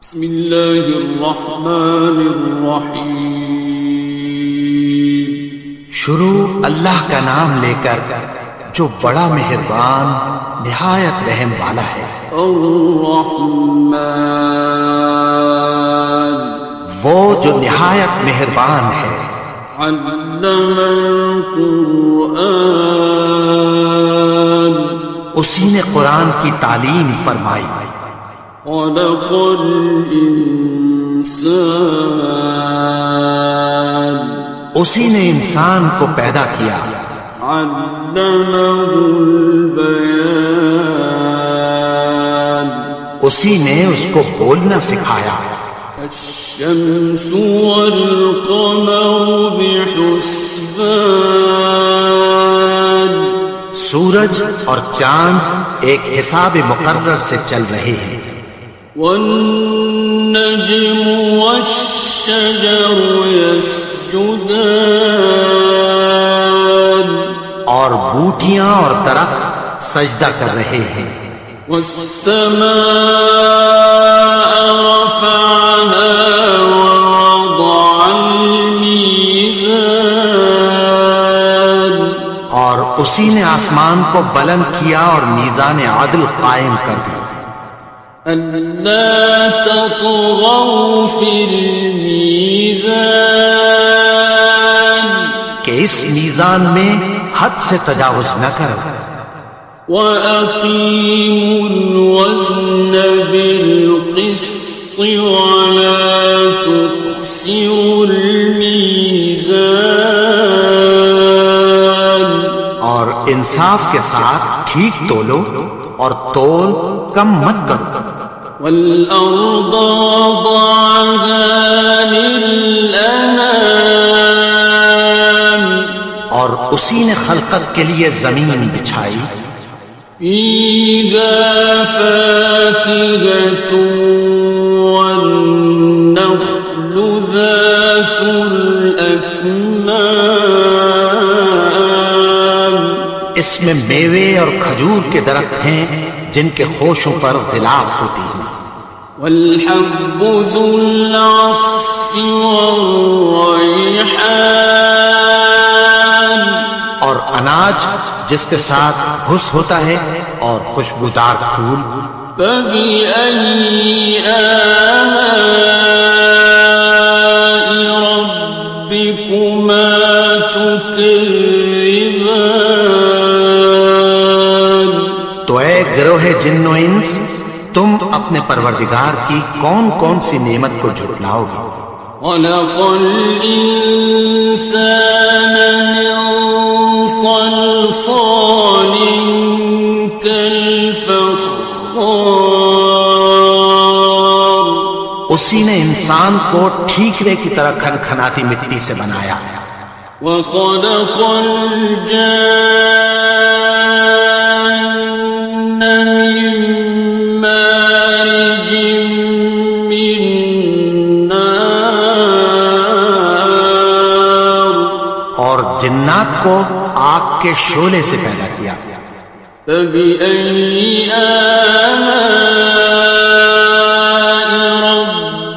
بسم اللہ الرحمن الرحیم۔ شروع اللہ کا نام لے کر جو بڑا مہربان نہایت رحم والا ہے۔ الرحمن، وہ جو نہایت مہربان ہے۔ علم القرآن، اسی نے قرآن کی تعلیم فرمائی۔ خلق الانسان، اسی نے انسان کو پیدا کیا۔ علمہ البیان، اسی نے اس کو بولنا سکھایا۔ الشمس والقمر بحسبان، سورج اور چاند ایک حساب مقرر سے چل رہے ہیں۔ والنجم والشجر يسجدان، اور بوٹیاں اور درخت سجدہ کر رہے ہیں۔ والسماء رفعها ووضع الميزان، اور اسی نے آسمان کو بلند کیا اور میزان عدل قائم کر دیا۔ أَلَّا تَطْغَوْا فِي الْمِيزَانِ، کہ اس میزان میں حد سے تجاوز نہ کرو۔ وَأَقِيمُوا الْوَزْنَ بِالْقِسْطِ وَلَا تُخْسِرُوا الْمِيزَانَ، اور انصاف کے ساتھ ٹھیک تولو اور تول کم مت کرو۔ وَالْأَرْضَ وَضَعَهَا لِلْأَنَامِ، اور اسی نے خلقت کے لیے زمین بچھائی۔ فِيهَا فَاكِهَةٌ وَالنَّخْلُ ذَاتُ الْأَكْمَامِ، اس میں میوے اور کھجور کے درخت ہیں جن کے خوشوں پر غلاف ہوتی ہیں۔ وَالْحَبُّ ذُو الْعَصْفِ وَالرَّيْحَانِ، اور اناج جس کے ساتھ گھس ہوتا ہے اور خوشبودار پھول۔ فَبِأَيِّ آلَاءِ رَبِّكُمَا تُكَذِّبَانِ، تو اے گروہ جن و انس، تم اپنے پروردگار کی کون کون سی نعمت کو جھٹلاؤ گے؟ خَلَقَ الْإِنسَانَ مِنْ صَلْصَالٍ كَالْفَخَّارِ، اسی نے انسان کو ٹھیکرے کی طرح کھنکھناتی مٹی سے بنایا۔ وَخَلَقَ الْجَانَّ مِن مَّارِجٍ مِّن نَّارٍ، اور جنات کو آگ کے شعلے سے پیدا کیا۔ فَبِأَيِّ آلَاءِ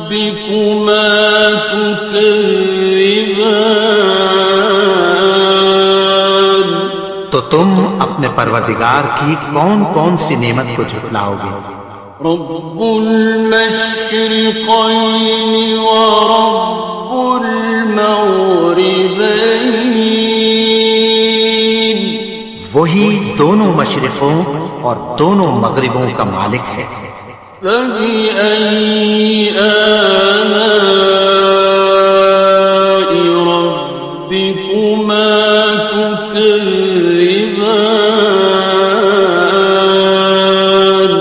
رَبِّكُمَا تُكَذِّبَانِ، تو تم اپنے پروردگار کی کون کون سی نعمت کو جھٹلاؤ گے؟ رب المشرقين ورب المغربين، وہی دونوں مشرقوں اور دونوں مغربوں کا مالک ہے۔ فبأي آلاء ربكما تكذبان،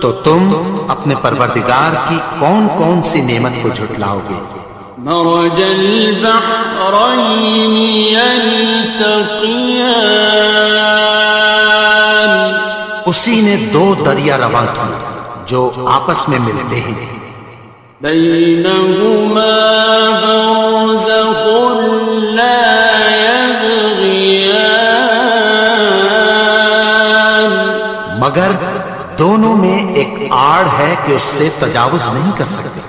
تو تم اپنے پروردگار کی کون کون سی نعمت کو جھٹلاؤ گے؟ مرج البحرين يلتقيان، اسی نے دو دریا رواں کی جو آپس میں ملتے ہیں۔ بينهما برزخ لا يبغيان، مگر دونوں میں ایک آڑ ہے کہ اس سے تجاوز نہیں کر سکتے۔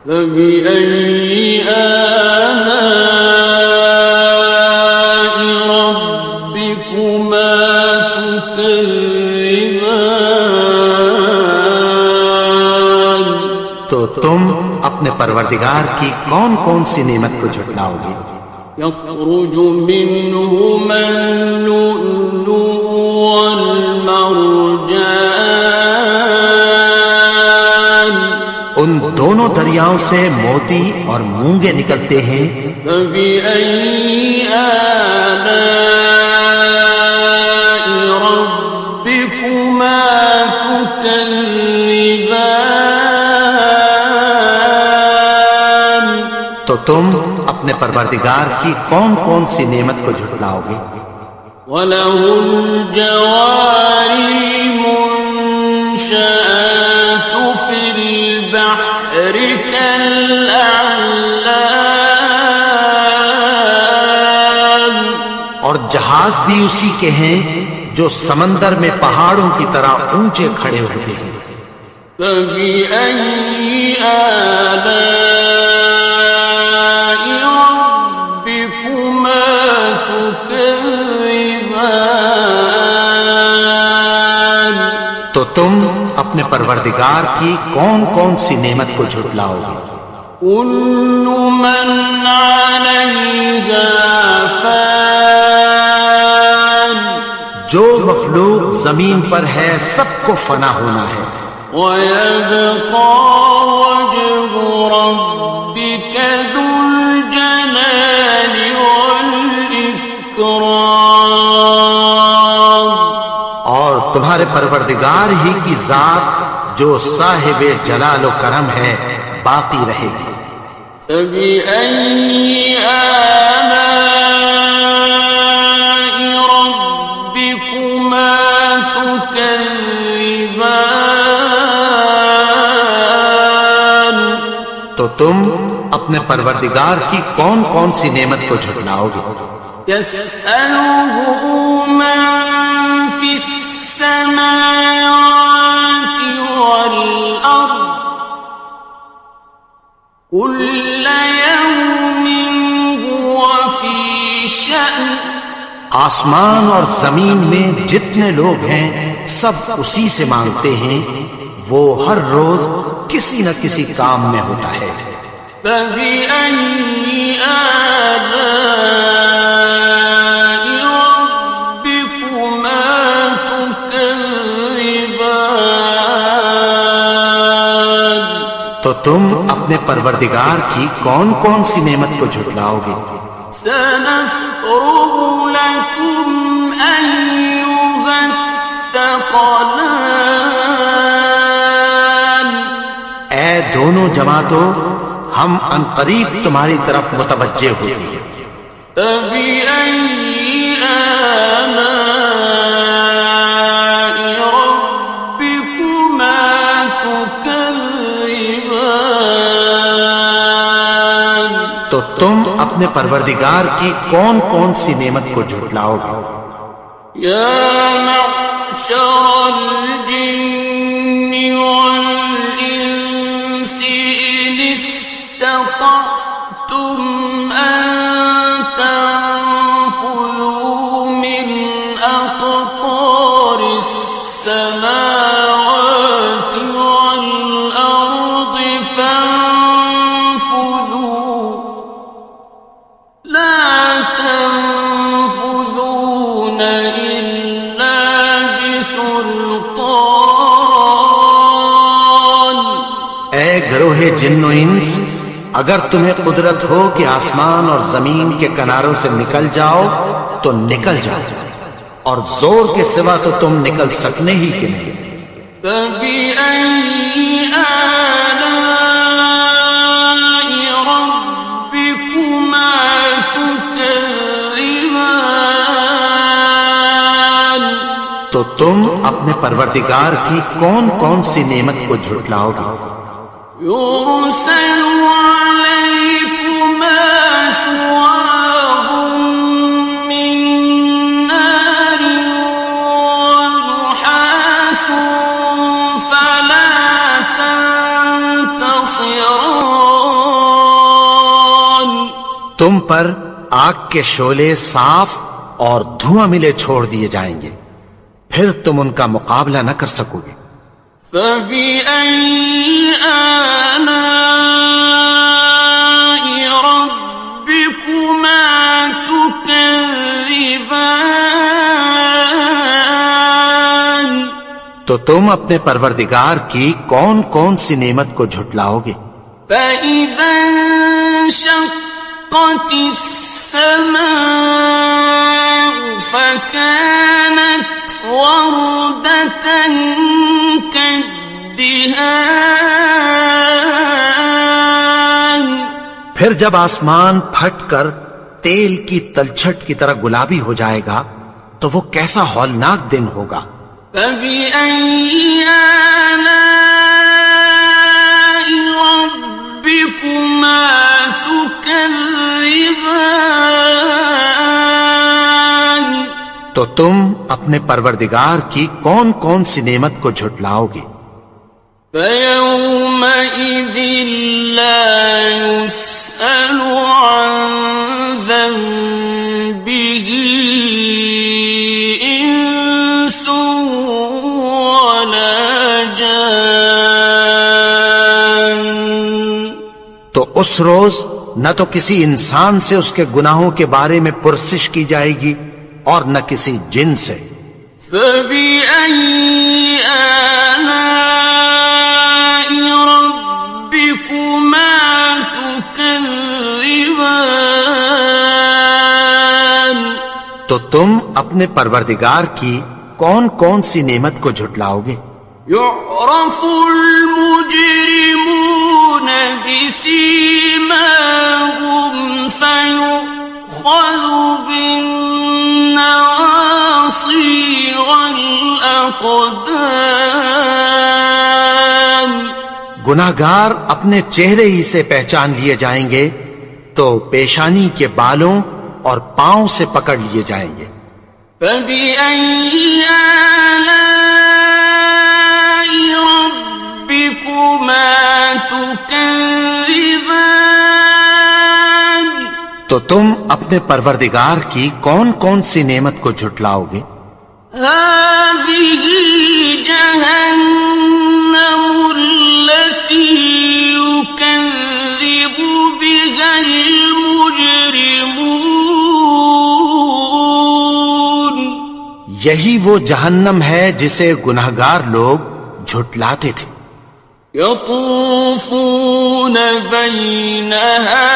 فبأي آلاء ربكما تكذبان؟ تو تم اپنے پروردگار کی کون کون سی نعمت کو جھٹلاؤ گے؟ يخرج منهما اللؤلؤ والمرجان ان دونوں دریاؤں سے موتی اور مونگے نکلتے ہیں۔ فبأي آلاء ربكما تكذبان؟ تو تم اپنے پروردگار کی کون کون سی نعمت کو جھٹلاؤ گے؟ وَلَهُ الْجَوَارِ الْمُنشَآتُ فِي الْبَحْرِ كَالْأَعْلَامِ؟ اور جہاز بھی اسی کے ہیں جو سمندر میں پہاڑوں کی طرح اونچے کھڑے ہوتے ہیں۔ فَبِأَيِّ آلَاءِ رَبِّكُمَا تُكَذِّبَانِ؟ تو تم اپنے پروردگار کی کون کون سی نعمت کو جھٹلاؤ گے؟ كُلُّ مَنْ عَلَيْهَا فَانٍ، جو مخلوق زمین پر ہے سب کو فنا ہونا ہے۔ وَيَبْقَى وَجْهُ رَبِّكَ ذُو الْجَلَالِ وَالْإِكْرَامِ، اور تمہارے پروردگار ہی کی ذات جو صاحب جلال و کرم ہے باقی رہے گی۔ فَبِأَيِّ آلَاءِ رَبِّكُمَا تُكَذِّبَانِ؟ تو تم اپنے پروردگار کی کون کون سی نعمت کو جھٹلاؤ گے؟ يَسْأَلُهُ مَن فِي السَّمَاوَاتِ وَالْأَرْضِ كُلَّ يَوْمٍ هُوَ فِي شَأْنٍ۔ آسمان اور زمین میں جتنے لوگ ہیں سب اسی سے مانگتے ہیں، وہ ہر روز کسی نہ کسی کام میں ہوتا ہے۔ فَبِأَيِّ آلَاءِ رَبِّكُمَا تُكَذِّبَانِ؟ تو تم اپنے پروردگار کی کون کون سی نعمت کو جھٹلاؤ گے؟ سَنَفْرُغُ لَكُمْ أَيُّهَ الثَّقَلَانِ؟ اے دونوں جماعتوں، ہم عنقریب تمہاری طرف متوجہ ہوتے ہیں۔ فَبِأَيِّ آلَاءِ رَبِّكُمَا تُكَذِّبَانِ؟ تو تم اپنے پروردگار کی کون کون سی نعمت کو جھٹلاؤ گے؟ يَا مَعْشَرَ الْجِنِّ وَالْإِنسِ إِنِ اسْتَطَعْتُمْ أَن تَنفُذُوا مِنْ أَقْطَارِ السَّمَاوَاتِ وَالْأَرْضِ فَانفُذُوا لَا تَنفُذُونَ إِلَّا بِسُلْطَانٍ۔ اے گروہ جن و انس، اگر تمہیں قدرت ہو کہ آسمان اور زمین کے کناروں سے نکل جاؤ تو نکل جاؤ، اور زور کے سوا تو تم نکل سکنے ہی کے نہیں۔ فَبِأَيِّ آلَاءِ رَبِّكُمَا تُكَذِّبَانِ؟ تو تم اپنے پروردگار کی کون کون سی نعمت کو جھٹلاؤ گے؟ يُرْسَلُ عَلَيْكُمَا شُوَاظٌ مِّن نَّارٍ وَنُحَاسٌ فَلَا تم پر آگ کے شعلے صاف اور دھواں ملے چھوڑ دیے جائیں گے، پھر تم ان کا مقابلہ نہ کر سکو گے۔ فَبِأَيِّ آلَاءِ رَبِّكُمَا تُكَذِّبَانِ؟ تو تم اپنے پروردگار کی کون کون سی نعمت کو جھٹلاؤ گے؟ فَإِذَا انشَقَّتِ السَّمَاءُ فَكَانَتْ وَرْدَةً كَالدِّهَانِ، پھر جب آسمان پھٹ کر تیل کی تلچھٹ کی طرح گلابی ہو جائے گا تو وہ کیسا ہولناک دن ہوگا۔ فَبِأَيِّ آلَاءِ رَبِّكُمَا تُكَذِّبَانِ؟ تو تم اپنے پروردگار کی کون کون سی نعمت کو جھٹلاؤ گے؟ فَيَوْمَئِذٍ لَا يُسْأَلُ عَنْ ذَنبِهِ إِنسٌ وَلَا جَانٌ۔ تو اس روز نہ تو کسی انسان سے اس کے گناہوں کے بارے میں پرسش کی جائے گی اور نہ کسی جن سے۔ فَبِأَيِّ آلَاءِ رَبِّكُمَا تُكَذِّبَانِ؟ تو تم اپنے پروردگار کی کون کون سی نعمت کو جھٹلاؤ گے؟ يُعْرَفُ الْمُجْرِمُونَ بِسِيمَاهُمْ فَيُؤْخَذُ بِالنَّوَاصِي وَالْأَقْدَامِ۔ گناہگار اپنے چہرے ہی سے پہچان لیے جائیں گے تو پیشانی کے بالوں اور پاؤں سے پکڑ لیے جائیں گے۔ فَبِأَيِّ آلَاءِ رَبِّكُمَا تُكَذِّبَانِ؟ تو تم اپنے پروردگار کی کون کون سی نعمت کو جھٹلاؤ گے؟ هَٰذِهِ جَهَنَّمُ الَّتِي يُكَذِّبُ بِهَا الْمُجْرِمُونَ۔ یہی وہ جہنم ہے جسے گناہگار لوگ جھٹلاتے تھے۔ يَطُوفُونَ بَيْنَهَا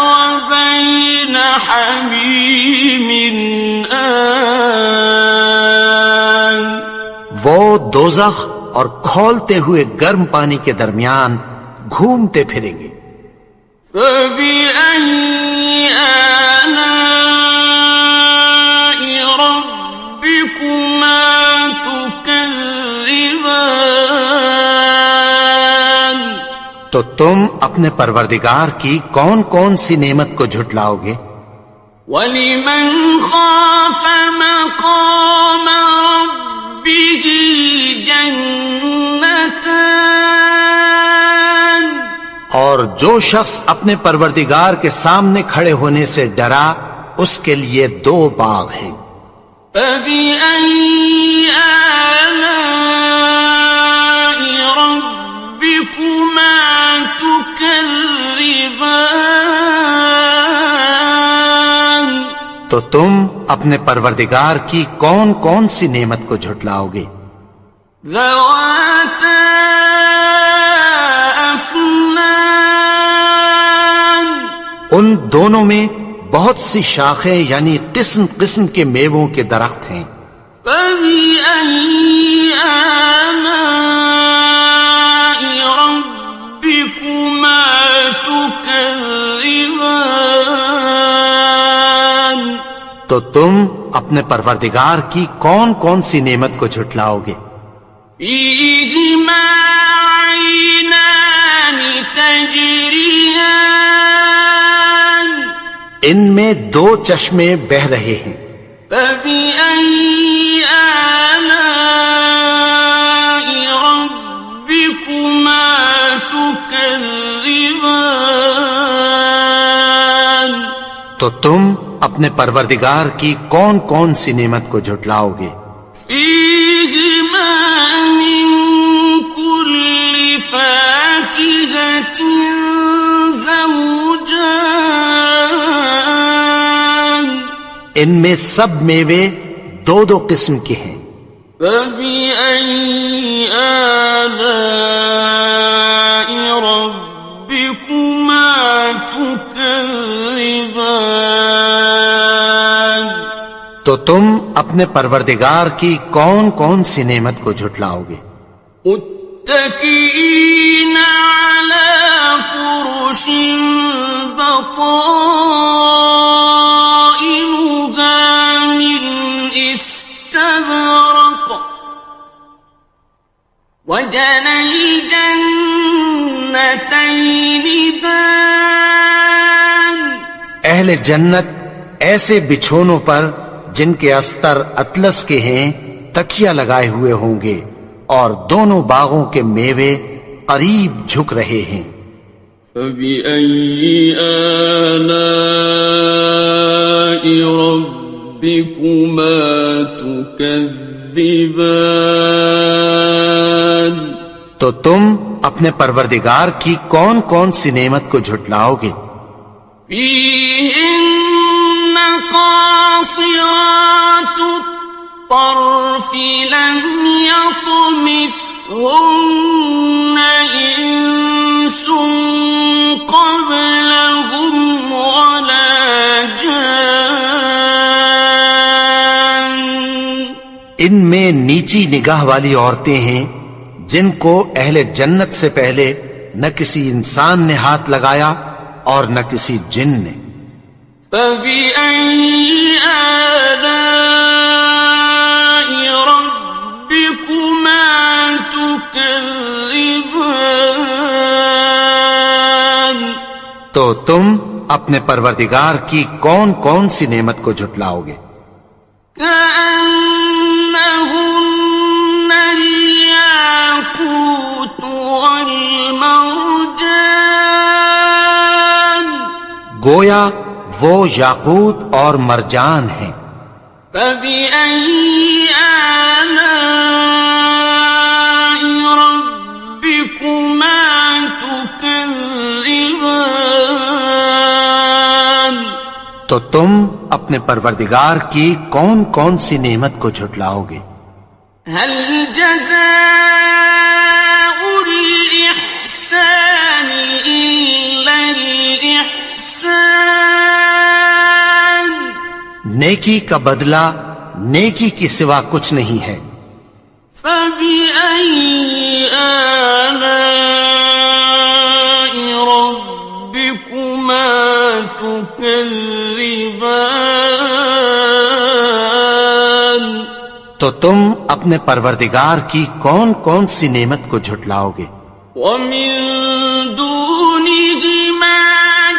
وَبَيْنَ حَمِيمٍ آنٍ۔ وہ دوزخ اور کھولتے ہوئے گرم پانی کے درمیان گھومتے پھریں گے۔ فَبِأَيِّ آلَاءِ رَبِّكُمَا تُكَذِّبَانِ؟ تو تم اپنے پروردگار کی کون کون سی نعمت کو جھٹلاؤ گے؟ وَلِمَنْ خَافَ مَقَامَ رَبِّهِ جَنَّتَانِ؟ اور جو شخص اپنے پروردگار کے سامنے کھڑے ہونے سے ڈرا اس کے لیے 2 باغ ہیں۔ فَبِأَيِّ آلَاءِ رَبِّكُمَا تُكَذِّبَانِ؟ تو تم اپنے پروردگار کی کون کون سی نعمت کو جھٹلاؤ گے؟ ذَوَاتَا أَفْنَانٍ؟ ان دونوں میں بہت سی شاخیں یعنی قسم قسم کے میووں کے درخت ہیں۔ فَبِأَيِّ آلَاءِ رَبِّكُمَا تُكَذِّبَانِ؟ تو تم اپنے پروردگار کی کون کون سی نعمت کو جھٹلاؤ گے؟ فِيهِمَا عَيْنَانِ تَجْرِيَانِ؟ ان میں 2 چشمے بہ رہے ہیں۔ فَبِأَيِّ آلَاءِ رَبِّكُمَا تُكَذِّبَانِ؟ تو تم اپنے پروردگار کی کون کون سی نعمت کو جھٹلاؤ گے؟ فیہما من کل فاکہۃ زوجان، ان میں سب میوے دو دو قسم کے ہیں۔ فبأي آلاء ربكما تكذبان، تو تم اپنے پروردگار کی کون کون سی نعمت کو جھٹلاؤ گے؟ متكئين على فرش بطائنها من استبرق، وجنى الجنتين دان، اہل جنت ایسے بچھونوں پر جن کے استر اطلس کے ہیں تکیہ لگائے ہوئے ہوں گے، اور دونوں باغوں کے میوے قریب جھک رہے ہیں۔ فبأي آلاء ربكما تكذبان، تو تم اپنے پروردگار کی کون کون سی نعمت کو جھٹلاؤ گے؟ فيهن قاصرات الطرف لم يطمثهن إنس قبلهم ولا جان، ان میں نیچی نگاہ والی عورتیں ہیں جن کو اہل جنت سے پہلے نہ کسی انسان نے ہاتھ لگایا اور نہ کسی جن نے۔ فبأي آلاء ربكما تكذبان، تو تم اپنے پروردگار کی کون کون سی نعمت کو جھٹلاؤ گے؟ كأنهن الياقوت والمرجان، گویا وہ یاقوت اور مرجان ہیں۔ فبأي آلاء ربكما تكذبان، تو تم اپنے پروردگار کی کون کون سی نعمت کو جھٹلاؤ گے؟ هل جزاء الإحسان إلا الإحسان، نیکی کا بدلہ نیکی کی سوا کچھ نہیں ہے۔ فبأي آلاء ربكما تكذبان، تو تم اپنے پروردگار کی کون کون سی نعمت کو جھٹلاؤ گے؟ ومن دونهما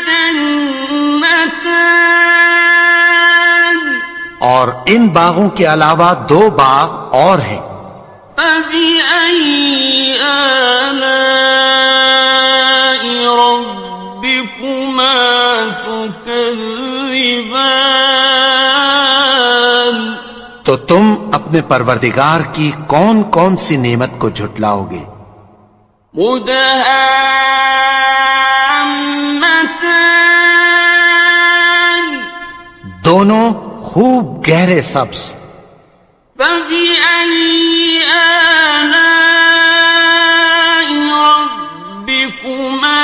جنتان، اور ان باغوں کے علاوہ دو باغ اور ہیں۔ فبأي آلاء ربكما تكذبان، تو تم اپنے پروردگار کی کون کون سی نعمت کو جھٹلاؤ گے؟ مدهامتان، دونوں خوب گہرے سبز۔ فبأي آلاء ربكما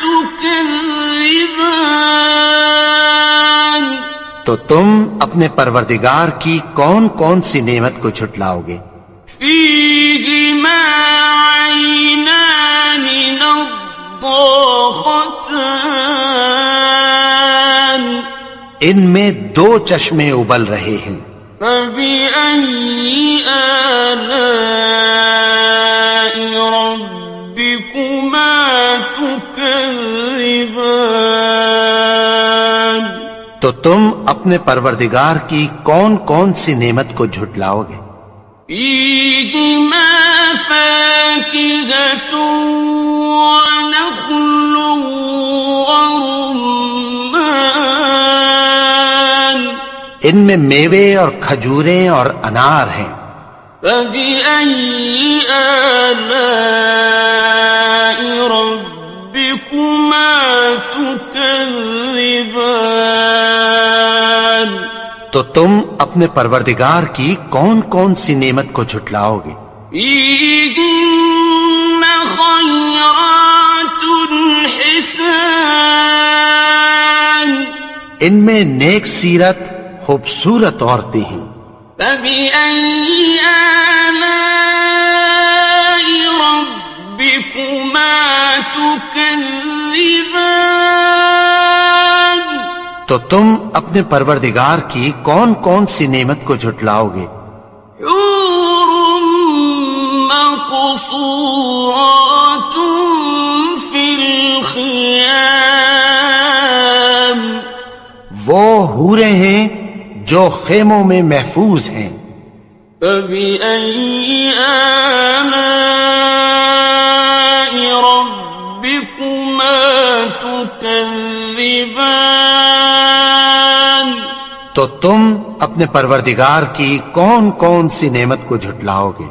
تكذبان، تو تم اپنے پروردگار کی کون کون سی نعمت کو جھٹلاؤ گے؟ فيهما عينان نضاختان، ان میں دو چشمے ابل رہے ہیں۔ فبأي آلاء ربكما تكذبان، تو تم اپنے پروردگار کی کون کون سی نعمت کو جھٹلاؤ گے؟ فيهما فاكهة ونخل ورمان، ان میں میوے اور کھجوریں اور انار ہیں۔ فبأي آلاء ربكما تكذبان؟ تو تم اپنے پروردگار کی کون کون سی نعمت کو جھٹلاؤ گے؟ فيهن خيرات حسان، ان میں نیک سیرت خوبصورت عورتیں ہیں۔ فبأي آلاء ربكما تكذبان؟ تو تم اپنے پروردگار کی کون کون سی نعمت کو جھٹلاؤ گے؟ حور مقصورات في الخيام، وہ حوریں ہیں جو خیموں میں محفوظ ہیں۔ فبأي آلاء ربكما تكذبان؟ تو تم اپنے پروردگار کی کون کون سی نعمت کو جھٹلاؤ گے؟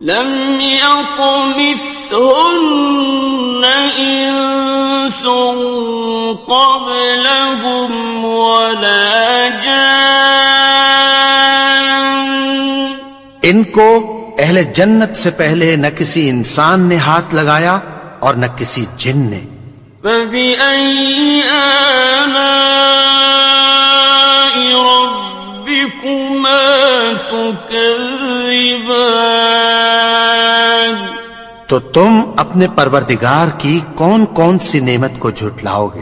لم يطمثهن إنس قبلهم ولا جان، ان کو اہل جنت سے پہلے نہ کسی انسان نے ہاتھ لگایا اور نہ کسی جن نے۔ فبأي آلاء ربكما تكذبان؟ تو تم اپنے پروردگار کی کون کون سی نعمت کو جھٹلاؤ گے؟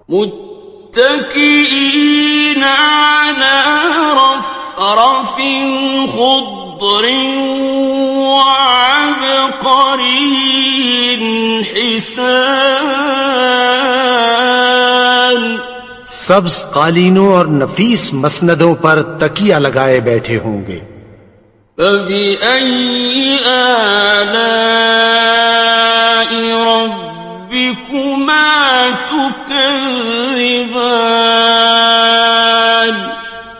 متكئين على رفرف خضر وعبقري حسان، سبز قالینوں اور نفیس مسندوں پر تکیہ لگائے بیٹھے ہوں گے۔ فبأي آلاء ربكما تكذبان؟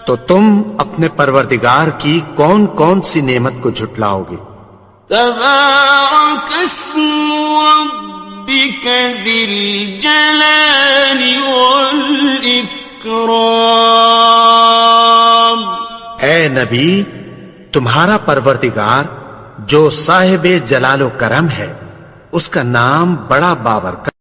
تو تم اپنے پروردگار کی کون کون سی نعمت کو جھٹلاؤ گے؟ تبارك اسم ربك ذي الجلال والإكرام۔ اے نبی، تمہارا پروردگار جو صاحب جلال و کرم ہے، اس کا نام بڑا بابرکت